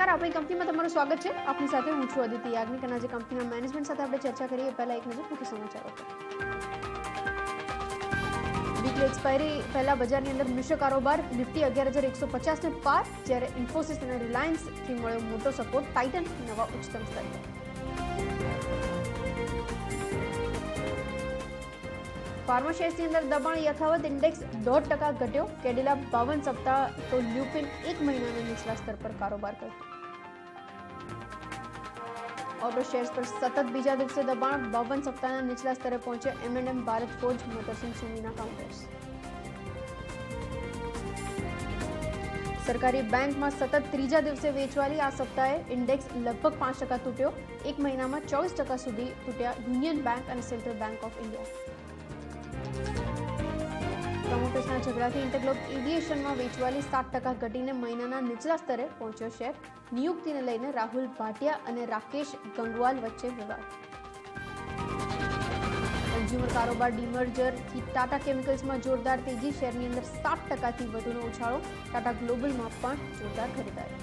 નમસ્કાર, આપણી કંપનીમાં તમારું સ્વાગત છે. આપની સાથે હું છું અદિતિ યાજ્ઞિક અને આજે કંપનીના મેનેજમેન્ટ સાથે આપણે ચર્ચા કરીએ પહેલા એક નજર મુખ્ય સમાચારો પર. વીકલી એક્સપાયરી પહેલા બજારની અંદર મિશ્ર કારોબાર. નિફ્ટી 11,150 ને પાર, જ્યારે ઇન્ફોસિસ અને રિલાયન્સથી મળ્યો મોટો સપોર્ટ. ટાઇટન નવા ઉચ્ચતમ સ્તર પર. ફાર્મા શેર્સની અંદર દબાણ યથાવત. ઇન્ડેક્સ 0.5% ઘટ્યો. કેડિલા 52 સપ્તાહ તો લ્યુપિન 1 મહિનાના નીચલા સ્તર પર કારોબાર કર્યો. ઓટો શેર્સ પર સતત બીજા દિવસે દબાણ. 52 સપ્તાહના નીચલા સ્તરે પહોંચે. M&M, ભારત ફોર્જ, મધરસન સુમીના કાઉન્ટર્સ. સરકારી બેંકમાં સતત ત્રીજા દિવસે વેચવાલી. આ સપ્તાહે ઇન્ડેક્સ લગભગ 5% તૂટ્યો. એક મહિનામાં 24% સુધી તૂટ્યા યુનિયન બેંક અને સેન્ટ્રલ બેંક ઓફ ઇન્ડિયા. પ્રમોટર્સના ઝઘડાથી ઇન્ટરગ્લોબ એવિએશનમાં વેચવાલી 7% ઘટીને મહિનાના નીચલા સ્તરે પહોંચ્યો શેર. નિયુક્તિને લઈને રાહુલ ભાટિયા અને રાકેશ ગંગવાલ વચ્ચે વિવાદ. કન્ઝ્યુમર કારોબાર ડીમર્જરથી ટાટા કેમિકલ્સમાં જોરદાર તેજી. શેરની અંદર 7%થી વધુનો ઉછાળો. ટાટા ગ્લોબલમાં પણ જોરદાર ખરીદારી.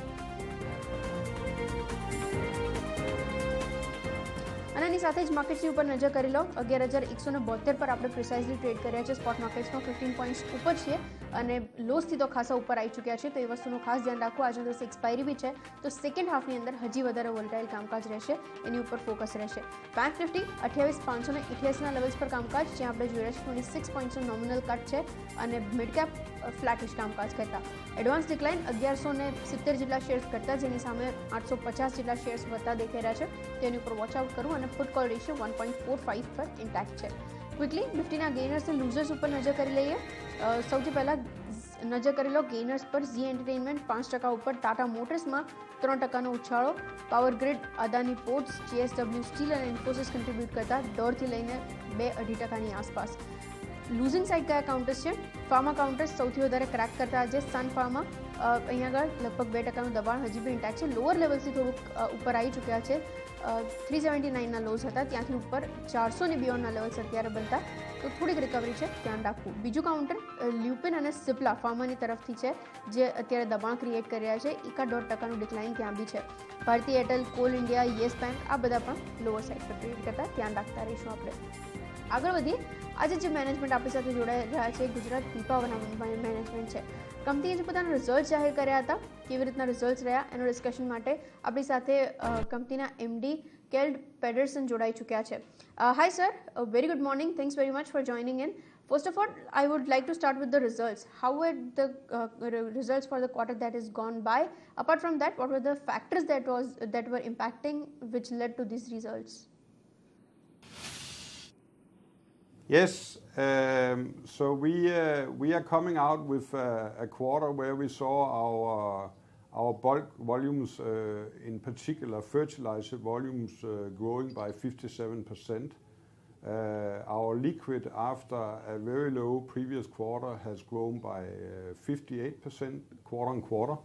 અને એની સાથે જ માર્કેટ્સની ઉપર નજર કરી લો. 11,172 પર આપણે પ્રિસાઇઝલી ટ્રેડ કર્યા છે. સ્પોટ માર્કેટ્સમાં 15 પોઈન્ટ્સ ઉપર છીએ અને લોસથી તો ખાસા ઉપર આવી ચૂક્યા છે, તો એ વસ્તુનું ખાસ ધ્યાન રાખવું. આજનો દિવસ એક્સપાયરી બી છે, તો સેકન્ડ હાફની અંદર હજી વધારે વોલેટાઇલ કામકાજ રહેશે, એની ઉપર ફોકસ રહેશે. બેંક નિફ્ટી 28,588ના લેવલ્સ પર કામકાજ, જ્યાં આપણે જોઈ રહ્યા છીએ 26 પોઈન્ટ્સનો નોમિનલ કટ છે અને મિડ કેપ ફ્લેટિશ કામકાજ કરતા. એડવાન્સ ડિક્લાઇન 1170 જેટલા શેર્સ ઘટતા, જેની સામે 850 જેટલા શેર્સ વધતા દેખાઈ રહ્યા છે, તેની ઉપર વોચ આઉટ કરવું. અને પુટ કોલ રેશિયો 1.45 પર ઇન્ટેક્ટ છે. ક્વિકલી નિફ્ટીના ગેઇનર્સ અને લૂઝર્સ ઉપર નજર કરી લઈએ. સૌથી પહેલા નજર કરી લો ગેઇનર્સ પર. ઝી એન્ટરટેઇનમેન્ટ 5% ઉપર. ટાટા મોટર્સમાં 3%નો ઉછાળો. Power grid, Adani ports, JSW steel અને ઇન્ફોસિસ કન્ટ્રીબ્યુટ કરતા 1.5% લઈને 2-2.5%ની આસપાસ. લૂઝિંગ સાઇડ કયા કાઉન્ટર્સ છે? ફાર્મા કાઉન્ટર્સ સૌથી વધારે ક્રેક કરતા આજે. સન ફાર્મા અહીંયા આગળ લગભગ 2%નું દબાણ હજી બી ઇન્ટેક્ટ છે. લોઅર લેવલથી થોડુંક ઉપર આવી ચૂક્યા છે. 379ના લોઝ હતા, ત્યાંથી ઉપર 400 ની બિયોન્ડના લેવલ્સ અત્યારે બનતા, તો થોડીક રિકવરી છે, ધ્યાન રાખવું. બીજું કાઉન્ટર લ્યુપિન અને સિપ્લા ફાર્માની તરફથી છે, જે અત્યારે દબાણ ક્રિએટ કરી રહ્યા છે. 1.5%નું ડિક્લાઇન ત્યાં બી છે. ભારતીય Airtel, call India, yes bank આ બધા પણ લોઅર સાઇડ પર ટ્રેડ કરતા, ધ્યાન રાખતા રહીશું આપણે. આગળ વધીએ. આજે જે મેનેજમેન્ટ આપણી સાથે જોડાઈ રહ્યા છે ગુજરાત પીપાવાળા મેનેજમેન્ટ છે. કંપનીએ જે પોતાના રિઝલ્ટ જાહેર કર્યા હતા, કેવી રીતના રિઝલ્ટ રહ્યા એનો ડિસ્કશન માટે આપણી સાથે કંપનીના MD કેલ્ડ પેડરસન જોડાઈ ચૂક્યા છે. Hi sir, very good morning. Thanks very much for joining in. First of all, I would like to start with the results. How were the results for the quarter that is gone by? Apart from that, what were the factors that were impacting which led to these results? Yes, so we are coming out with a quarter where we saw our bulk volumes, in particular fertilizer volumes, growing by 57%. Our liquid, after a very low previous quarter, has grown by 58% quarter on quarter.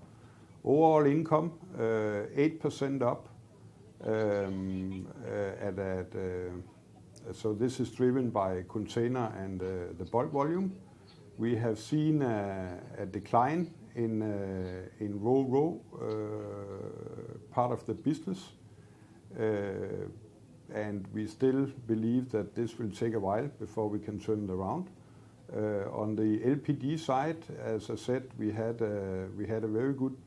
Overall income 8% up. So this is driven by container and the bulk volume. We have seen a decline in row part of the business, and we still believe that this will take a while before we can turn it around. On the LPG side, as I said, we had a very good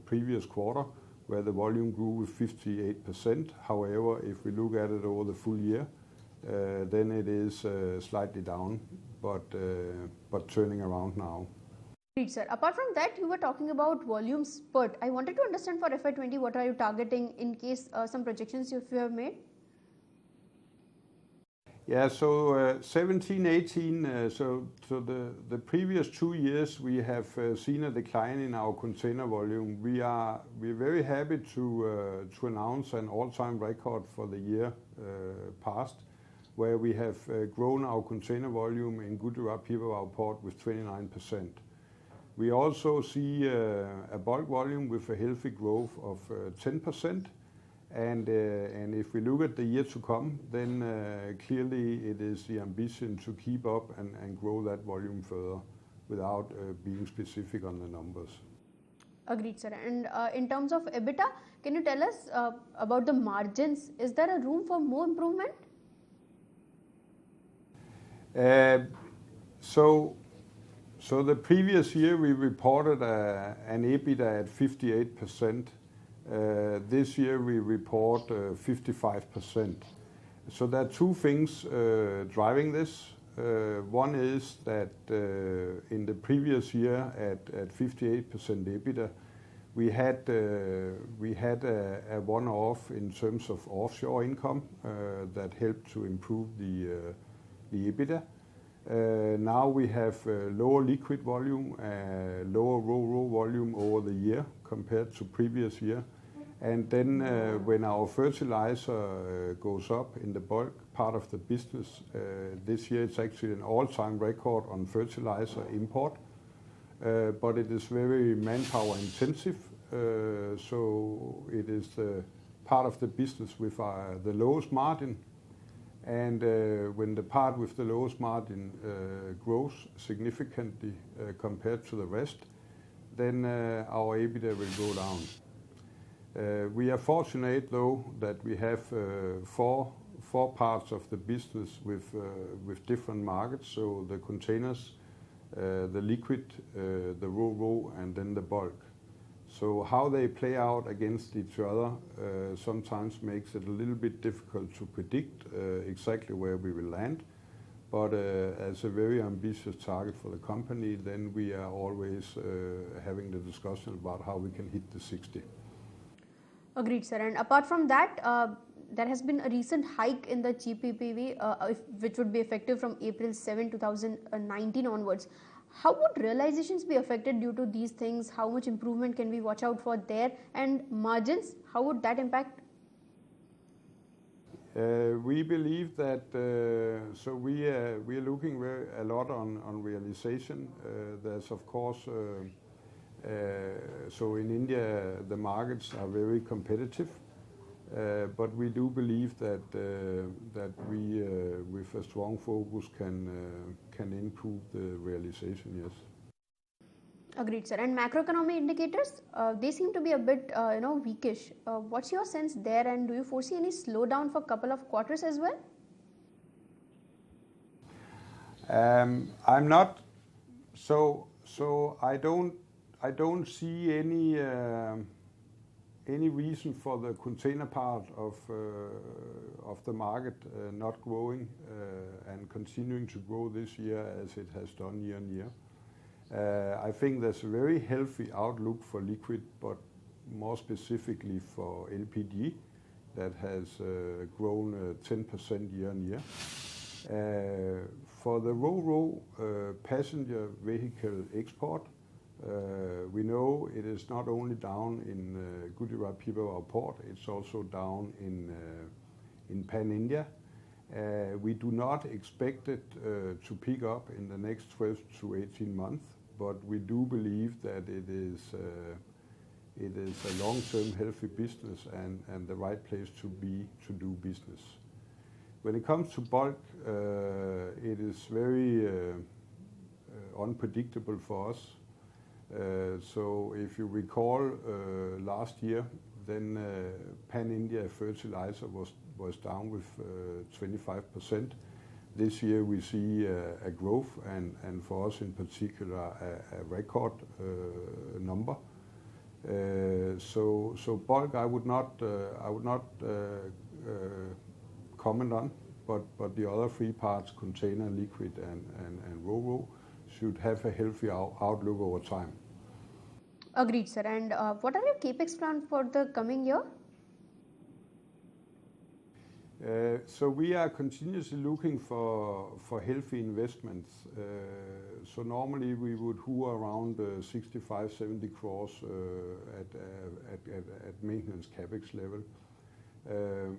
previous quarter where the volume grew with 58%. However, if we look at it over the full year, then it is slightly down, but turning around now. Great, sir. Apart from that, you were talking about volume spurt. I wanted to understand for FY20, what are you targeting in case some projections if you have made? Yeah, so 17-18, so the previous 2 years we have seen a decline in our container volume. We're very happy to announce an all-time record for the year past, where we have grown our container volume in Gujarat Pipavav Port with 29%. We also see a bulk volume with a healthy growth of 10%. And if we look at the year to come, then clearly it is the ambition to keep up and grow that volume further without being specific on the numbers. Agreed, sir. And in terms of EBITDA, can you tell us about the margins? Is there a room for more improvement? So the previous year we reported an EBITDA at 58%. This year we report 55%. So there are two things driving this. One is that in the previous year at 58% EBITDA, we had a one-off in terms of offshore income that helped to improve the EBITDA. Now we have lower liquid volume, lower ro-ro volume over the year compared to previous year. And then when our fertilizer goes up in the bulk part of the business, this year it's actually an all-time record on fertilizer import. But it is very manpower intensive, so it is the part of the business with the lowest margin. And when the part with the lowest margin grows significantly compared to the rest, then our EBITDA will go down. We are fortunate though that we have four parts of the business with different markets. So the containers, the liquid, the ro-ro, and then the bulk. So how they play out against each other sometimes makes it a little bit difficult to predict exactly where we will land. But as a very ambitious target for the company, then we are always having the discussion about how we can hit the 60. Agreed, sir. And apart from that, there has been a recent hike in the GPPV, which would be effective from April 7, 2019 onwards. How would realizations be affected due to these things? How much improvement can we watch out for there? And margins, how would that impact? We believe that so we are looking a lot on realization. There's of course so in India the markets are very competitive, but we do believe that we with a strong focus can improve the realization. Yes. Agreed, sir. And macroeconomic indicators, they seem to be a bit weakish. What's your sense there, and do you foresee any slowdown for a couple of quarters as well? I'm not so I don't see any reason for the container part of the market not growing and continuing to grow this year as it has done year on year. I think there's a very healthy outlook for liquid, but more specifically for LPG that has grown 10% year on year. For the ro-ro passenger vehicle export, we know it is not only down in Gujarat Pipavav port, it's also down in Pan India. We do not expect it to pick up in the next 12 to 18 months, but we do believe that it is a long-term healthy business and the right place to be to do business. When it comes to bulk, it is very unpredictable for us. So if you recall last year, then Pan India fertilizer was down with 25%. This year we see a growth and for us in particular a record number. So bulk I would not comment on, but the other three parts, container, liquid, and ro-ro, should have a healthy outlook over time. Agreed, sir. And what are your capex plans for the coming year? So we are continuously looking for healthy investments. So normally we would hover around 65-70 crores at maintenance capex level.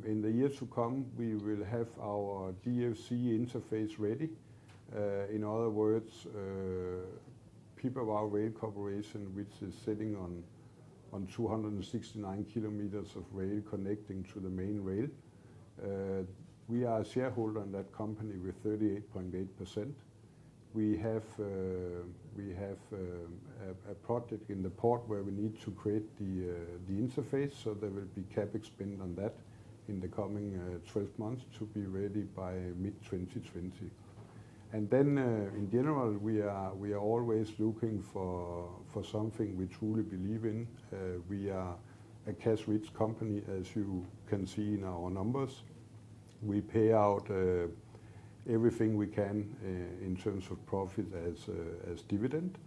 In the years to come, we will have our DFC interface ready. In other words, Pipavav Rail Corporation, which is sitting on 269 kilometers of rail connecting to the main rail. We are a shareholder in that company with 38.8%. we have a project in the port where we need to create the interface, so there will be capex spend on that in the coming 12 months to be ready by mid-2020. And then, in general, we are always looking for something we truly believe in. We are a cash-rich company, as you can see in our numbers. We pay out everything we can in terms of profit as dividend.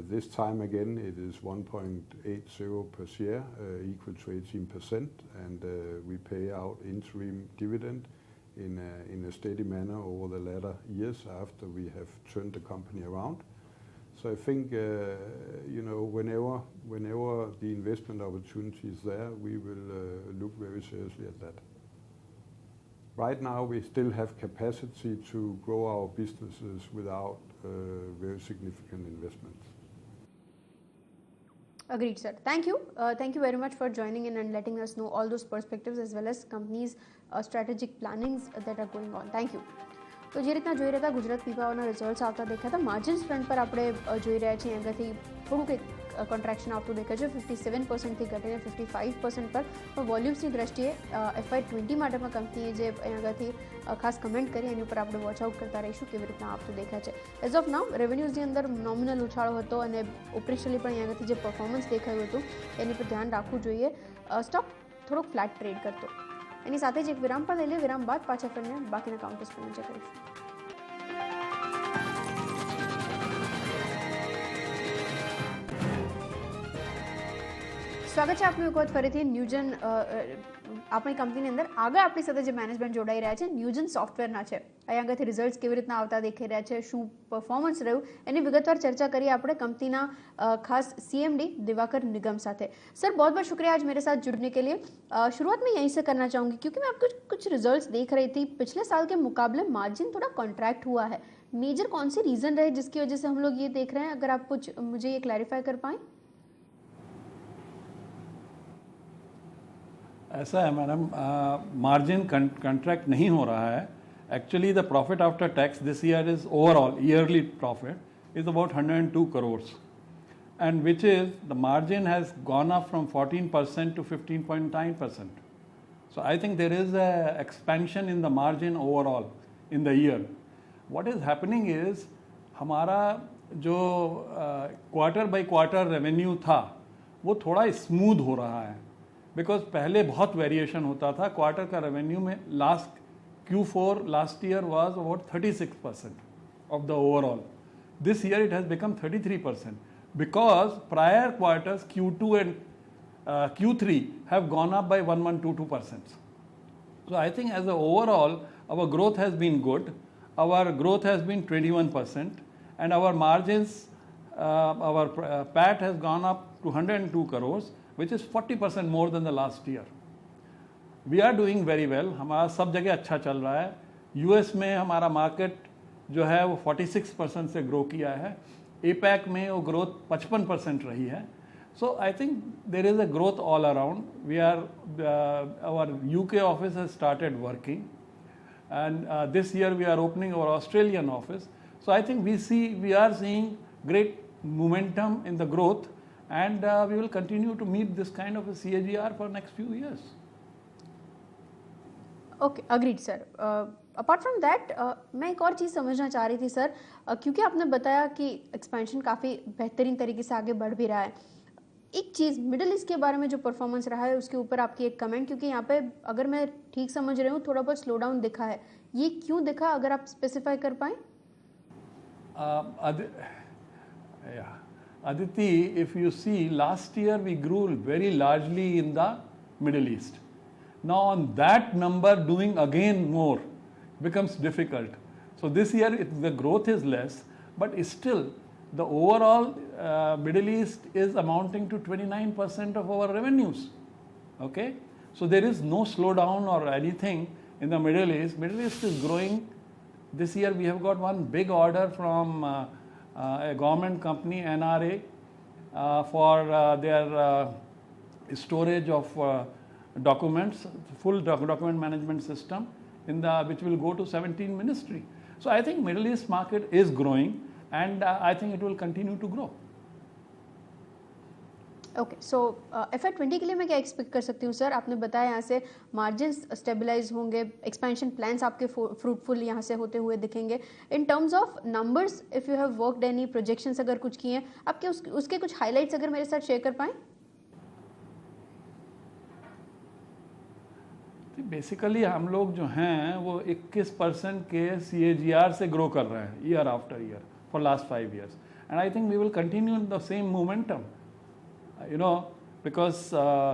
This time again, it is 1.80 per share, equal to 18%, and we pay out interim dividend in a steady manner over the latter years after we have turned the company around. So I think whenever the investment opportunity is there, we will look very seriously at that. Right now, we still have capacity to grow our businesses without very significant investments. Agreed, sir. Thank you. Thank you very much for joining in and letting us know all those perspectives as well as companies' strategic plannings that are going on. Thank you. તો જે રીતના જોઈ રહ્યા હતા Gujarat પીપાવાના results આવતા દેખાતા margins front પર આપણે જોઈ રહ્યા છીએ આગળથી થોડુંક એક કોન્ટ્રાક્શન આવતું દેખાય છે 57%થી ઘટીને 55% પર પણ વોલ્યુમ્સની દ્રષ્ટિએ FY20 માટે પણ કંપનીએ જે આગળથી ખાસ કમેન્ટ કરી એની ઉપર આપણે વોચ આઉટ કરતા રહીશું કેવી રીતના આવતું દેખાય છે. એઝ ઓફ નાઉ રેવન્યુઝની અંદર નોમિનલ ઉછાળો હતો અને ઓપરેશનલી પણ આગળથી જે પરફોર્મન્સ દેખાયું હતું એની પર ધ્યાન રાખવું જોઈએ. સ્ટોક થોડોક ફ્લેટ ટ્રેડ કરતો. એની સાથે જ એક વિરામ પણ લઈ લે. વિરામ બાદ પાછા ફરીને બાકીના કાઉન્ટર્સ પર નજર કરીશું. સ્વાગત છે આપનું એક વખત ફરીથી ન્યૂજન આપણી કંપનીની અંદર. આગળ આપણી સાથે જે મેનેજમેન્ટ જોડાઈ રહ્યા છે ન્યૂજન સોફ્ટવેરના છે. અહીં આગળથી રિઝલ્ટ્સ કેવી રીતના આવતા દેખાઈ રહ્યા છે, શું પરફોર્મન્સ રહ્યું એની વિગતવાર ચર્ચા કરીએ આપણે કંપनीना खास CMD दिवाकर निगम साथे. सर बहुत बहुत शुक्रिया आज मेरे साथ जुड़ने के लिए. शुरुआत में यहीं से करना चाहूँगी क्योंकि मैं आपको कुछ रिजल्ट्स देख रही थी. पिछले साल के मुकाबले मार्जिन थोड़ा कॉन्ट्रैक्ट हुआ है. मेजर कौन से रीज़न रहे जिसकी वजह से हम लोग ये देख रहे हैं? अगर आप कुछ मुझे ये क्लैरिफाई कर पाएँ. ऐसा है मैडम, मार्जिन कंट्रैक्ट नहीं हो रहा है. Actually the profit after tax this year is overall yearly profit is about 102 crores and which is the margin has gone up from 14% to 15.9%. So I think there is a expansion in the margin overall in the year. What is happening is हमारा जो quarter by quarter revenue था वो थोड़ा smooth हो रहा है. Because पहले बहुत वेरिएशन होता था क्वार्टर का रेवेन्यू में. Last Q4 last year was about 36% of the overall. This year it has become 33% because prior quarters Q2 and Q3 have gone up by 1122%. So I think as a overall our growth has been good. Our growth has been 21% and our margins, our PAT has gone up to 102 crores which is 40% more than the last year. We are doing very well. हमारा सब जगह अच्छा चल रहा है. US में हमारा market जो है वो 46% से ग्रो किया है. APAC में वो ग्रोथ 55% रही है. So I think there is a growth all around. We are our UK office has started working and this year we are opening our Australian office. So I think we are seeing great momentum in the growth and we will continue to meet this kind of a CAGR for next few years. Okay agreed sir. Apart from that मैं एक और चीज़ समझना चाह रही थी sir, क्योंकि आपने बताया कि एक्सपेंशन काफ़ी बेहतरीन तरीके से आगे बढ़ भी रहा है. एक चीज़ मिडिल ईस्ट के बारे में जो परफॉर्मेंस रहा है उसके ऊपर आपकी एक कमेंट, क्योंकि यहाँ पे अगर मैं ठीक समझ रही हूँ थोड़ा बहुत स्लो डाउन दिखा है. ये क्यों दिखा, अगर आप स्पेसिफाई कर पाएँ. Aditi, if you see last year we grew very largely in the Middle East. Now on that number doing again more becomes difficult. So this year the growth is less, but still the overall Middle East is amounting to 29% of our revenues. Okay, so there is no slowdown or anything in the Middle East. Middle East is growing. This year we have got one big order from a government company, NRA, for their storage of documents, full document management system which will go to 17 ministry. So I think Middle East market is growing, and I think it will continue to grow. Okay, so FY20 के लिए मैं क्या expect कर सकती हूँ sir? आपने बताया यहाँ से मार्जिन्स स्टेबलाइज होंगे, एक्सपेंशन प्लान्स आपके फ्रूटफुल यहाँ से होते हुए दिखेंगे. In terms of numbers, if you have worked any projections अगर कुछ किए हैं आपके, उसके कुछ हाइलाइट्स अगर मेरे साथ शेयर कर पाएँ. बेसिकली हम लोग जो हैं वो 21% के CAGR से ग्रो कर रहे हैं year after year for last 5 years, and I think we will continue in the same momentum. You know, because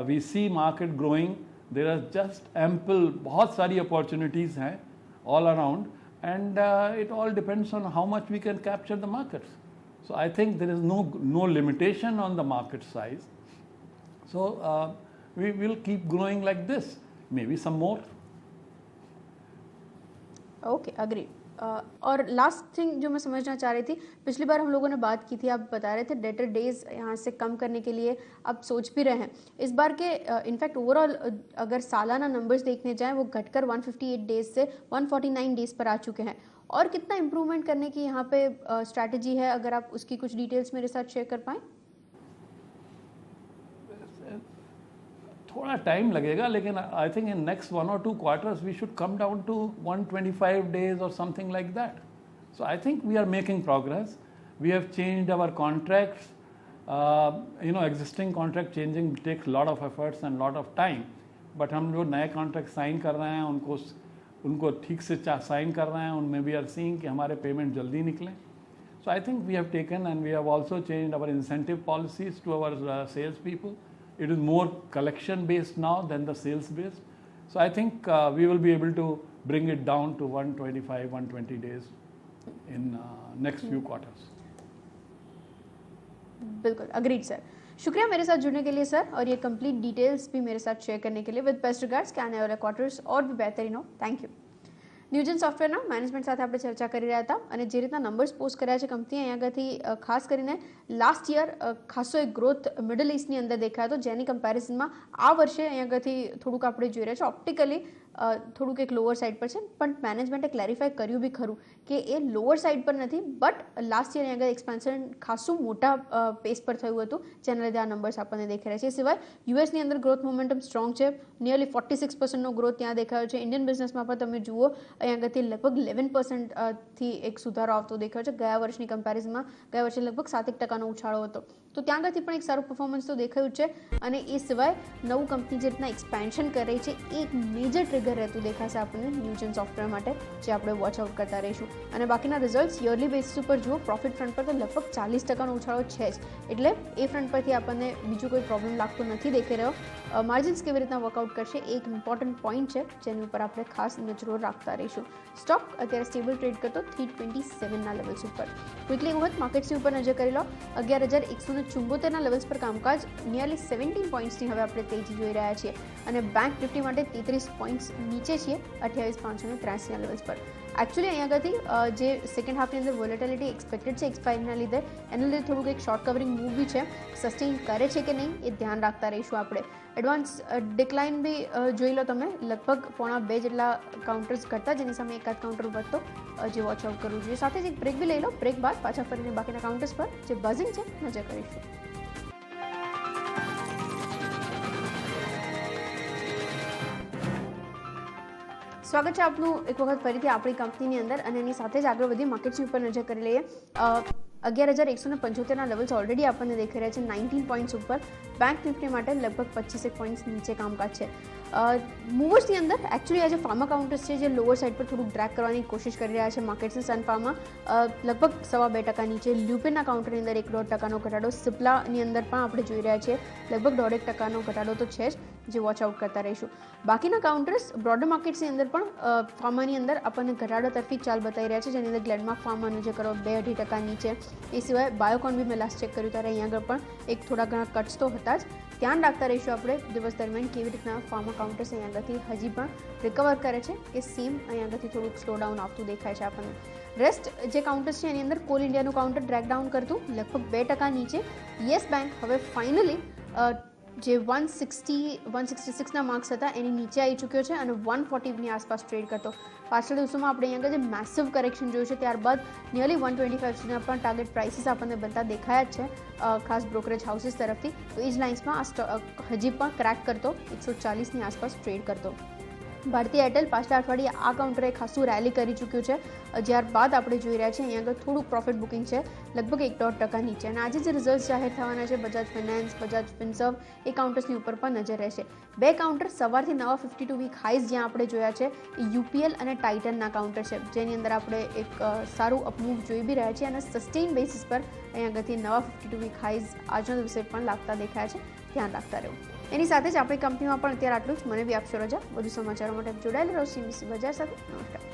we see market growing, there are just ample, बहुत सारी opportunities हैं all around, and it all depends on how much we can capture the markets. So I think there is no limitation on the market size. So we will keep growing like this, maybe some more. Okay, agree. और last thing जो मैं समझना चाह रही थी, पिछली बार हम लोगों ने बात की थी, आप बता रहे थे डेटर डेज यहाँ से कम करने के लिए आप सोच भी रहे हैं. इस बार के इनफैक्ट ओवरऑल अगर सालाना नंबर्स देखने जाएं वो घटकर 158 डेज से 149 डेज पर आ चुके हैं. और कितना इम्प्रूवमेंट करने की यहाँ पे स्ट्रैटेजी है, अगर आप उसकी कुछ डिटेल्स मेरे साथ शेयर कर पाएँ. थोड़ा टाइम लगेगा, लेकिन I think in next 1 or 2 quarters we should come down to 125 days और something like that. So I think we are making progress. We have changed our contracts. You know, existing contract changing takes lot of efforts and lot of time, but हम जो नए contract sign कर रहे हैं उनको ठीक से sign कर रहे हैं, उनमें वी आर सीइंग कि हमारे पेमेंट जल्दी निकलें. So I think we have taken and we have also changed our incentive policies to our sales people. It is more collection based now than the sales based. So I think we will be able to bring it down to 125, 120 days in next few quarters. बिल्कुल, agreed sir. शुक्रिया मेरे साथ जुड़ने के लिए sir, और ये complete details भी मेरे साथ शेयर करने के लिए. विद बेस्ट रिगार्ड्स કે આને વાળા ક્વાર્ટર્સ और भी बेहतरीन हो. Thank you. ન્યૂજન સોફ્ટવેરના મેનેજમેન્ટ સાથે આપણે ચર્ચા કરી રહ્યા હતા, અને જે રીતના નંબર્સ પોસ્ટ કર્યા છે કંપનીએ અહીં આગળથી, ખાસ કરીને લાસ્ટ યર ખાસો એક ગ્રોથ મિડલ ઇસ્ટની અંદર દેખાયો હતો, જેની કમ્પેરિઝનમાં આ વર્ષે અહીં આગળથી થોડુંક આપણે જોઈ રહ્યા છે ઓપ્ટિકલી થોડુંક એક લોઅર સાઇડ પર છે. પણ મેનેજમેન્ટે ક્લેરિફાઈ કર્યું બી ખરું કે એ લોઅર સાઇડ પર નથી, બટ લાસ્ટ યર અહીં આગળ એક્સપાન્શન ખાસું મોટા પેસ પર થયું હતું, જેના લીધે આ નંબર્સ આપણને દેખાઈ રહ્યા છે. એ સિવાય યુએસની અંદર ગ્રોથ મોમેન્ટમ સ્ટ્રોંગ છે, નિયરલી 46%નો ગ્રોથ ત્યાં દેખાયો છે. ઇન્ડિયન બિઝનેસમાં પણ તમે જુઓ અહીં આગળથી લગભગ 11% એક સુધારો આવતો દેખાયો છે. ગયા વર્ષની કમ્પેરિઝનમાં ગયા વર્ષે લગભગ 7% ઉછાળો હતો, તો ત્યાં આગળથી પણ એક સારું પરફોર્મન્સ તો દેખાયું છે. અને એ સિવાય નવું કંપની જે રીતના એક્સપેન્શન કરી રહી છે, એક મેજર ટ્રિગર રહેતું દેખાશે આપણને ન્યૂજન સોફ્ટવેર માટે, જે આપણે વોચ આઉટ કરતા રહીશું. અને બાકીના રિઝલ્ટ્સ યરલી બેસિસ ઉપર જુઓ, પ્રોફિટ ફ્રન્ટ પર તો લગભગ 40%નો ઉછાળો છે જ, એટલે એ ફ્રન્ટ પરથી આપણને બીજું કોઈ પ્રોબ્લેમ લાગતો નથી દેખાઈ રહ્યો. માર્જિન્સ કેવી રીતના વર્કઆઉટ કરશે એ એક ઇમ્પોર્ટન્ટ પોઈન્ટ છે, જેની ઉપર આપણે ખાસ નજરો રાખતા રહીશું. સ્ટોક અત્યારે સ્ટેબલ ટ્રેડ કરતો 327ના લેવલ્સ ઉપર. ક્વિકલી વખત માર્કેટ્સની ઉપર નજર કરી લો. 11,174ના લેવલ્સ પર કામકાજ, નિયરલી 17 પોઈન્ટ્સની હવે આપણે તેજી જોઈ રહ્યા છીએ, અને બેંક નિફ્ટી માટે 33 પોઈન્ટ્સ નીચે છીએ 28,583ના લેવલ્સ પર. એકચ્યુઅલી અહીં આગળથી જે સેકન્ડ હાફની અંદર વોલેટિલિટી એક્સપેક્ટેડ છે એક્સપાયરીના લીધે, એના લીધે થોડુંક એક શોર્ટ કવરિંગ મૂવ બી છે, સસ્ટેન કરે છે કે નહીં એ ધ્યાન રાખતા રહીશું આપણે. એડવાન્સ ડિક્લાઇન બી જોઈ લો તમે, લગભગ 1.5 જેટલા કાઉન્ટર્સ ઘટતા, જેની સામે એકાદ કાઉન્ટર વધતો, જે વોચ આઉટ કરવું જોઈએ. સાથે જ એક બ્રેક બી લઈ લો, બ્રેક બાદ પાછા ફરીને બાકીના કાઉન્ટર્સ પર જે બઝિંગ છે નજર કરીશું. સ્વાગત છે આપનું એક વખત ફરીથી આપણી કંપનીની અંદર, અને એની સાથે જ આગળ વધી માર્કેટ્સની ઉપર નજર કરી લઈએ. 11,175ના લેવલ્સ ઓલરેડી આપણને દેખાઈ રહ્યા છે 19 પોઈન્ટ્સ ઉપર. બેંક નિફ્ટી માટે લગભગ 25 પોઈન્ટ્સ નીચે કામકાજ છે. મૂવર્સની અંદર એકચ્યુઅલી આજે ફાર્મા કાઉન્ટર્સ છે જે લોઅર સાઇડ પર થોડુંક ડ્રેક કરવાની કોશિશ કરી રહ્યા છે માર્કેટ્સને. સન ફાર્મા લગભગ 2.5% નીચે, લ્યુપિનના કાઉન્ટરની અંદર 1.5%નો ઘટાડો, સિપ્લાની અંદર પણ આપણે જોઈ રહ્યા છીએ લગભગ 1.5%નો ઘટાડો તો છે જ, જે વોચ આઉટ કરતા રહીશું. બાકીના કાઉન્ટર્સ બ્રોડર માર્કેટ્સની અંદર પણ ફાર્માની અંદર આપણને ઘટાડો તરફી ચાલ બતાવી રહ્યા છે, જેની અંદર ગ્લેડમાર્ક ફાર્માનો જે કરો 2.5% નીચે. એ સિવાય બાયોકોન બી મેં લાસ્ટ ચેક કર્યું ત્યારે અહીંયા આગળ પણ એક થોડા ઘણા કટ્સ તો હતા જ. ધ્યાન રાખતા રહીશું આપણે દિવસ દરમિયાન કેવી રીતના ફાર્મા કાઉન્ટર્સ અહીંયા આગળથી હજી પણ રિકવર કરે છે કે સેમ અહીંયા આગળથી થોડુંક સ્લો ડાઉન આવતું દેખાય છે આપણને. રેસ્ટ જે કાઉન્ટર્સ છે એની અંદર કોલ ઇન્ડિયાનું કાઉન્ટર ડ્રેક ડાઉન કરતું લગભગ 2% નીચે. યસ બેંક હવે ફાઇનલી જે 166ના માર્ક્સ હતા એની નીચે આવી ચૂક્યો છે અને 140ની આસપાસ ટ્રેડ કરતો. પાછળ દિવસોમાં આપણે અહીંયા આગળ જે મેસિવ કરેક્શન જોયું છે ત્યારબાદ નિયરલી 125 સુધીના પણ ટાર્ગેટ પ્રાઇસીસ આપણને બનતા દેખાયા જ છે ખાસ બ્રોકરેજ હાઉસીસ તરફથી. તો એ જ લાઇન્સમાં આ સ્ટોક હજી પણ ક્રેક કરતો 140ની આસપાસ ટ્રેડ કરતો. ભારતીય એરટેલ પાછલા અઠવાડિયે આ કાઉન્ટરે ખાસું રેલી કરી ચૂક્યું છે, ત્યારબાદ આપણે જોઈ રહ્યા છીએ અહીંયા આગળ થોડુંક પ્રોફિટ બુકિંગ છે લગભગ 1.5% નીચે. અને આજે જે રિઝલ્ટ જાહેર થવાના છે બજાજ ફાઇનાન્સ, બજાજ ફિનસર્વ, એ કાઉન્ટર્સની ઉપર પણ નજર રહેશે. બે કાઉન્ટર સવારથી નવા 52 વીક હાઈઝ જ્યાં આપણે જોયા છે એ યુપીએલ અને ટાઇટનના કાઉન્ટર છે, જેની અંદર આપણે એક સારું અપમૂવ જોઈ બી રહ્યા છીએ અને સસ્ટેઇન બેસિસ પર અહીંયા આગળથી નવા 52 વીક હાઈઝ આજના દિવસે પણ લાગતા દેખાયા છે. ધ્યાન રાખતા રહેવું. એની સાથે જ આપણી કંપનીમાં પણ અત્યારે આટલું જ. મને બી આપશો રજા. વધુ સમાચારો માટે જોડાયેલા રહો CNBC બજાર સાથે. નમસ્કાર.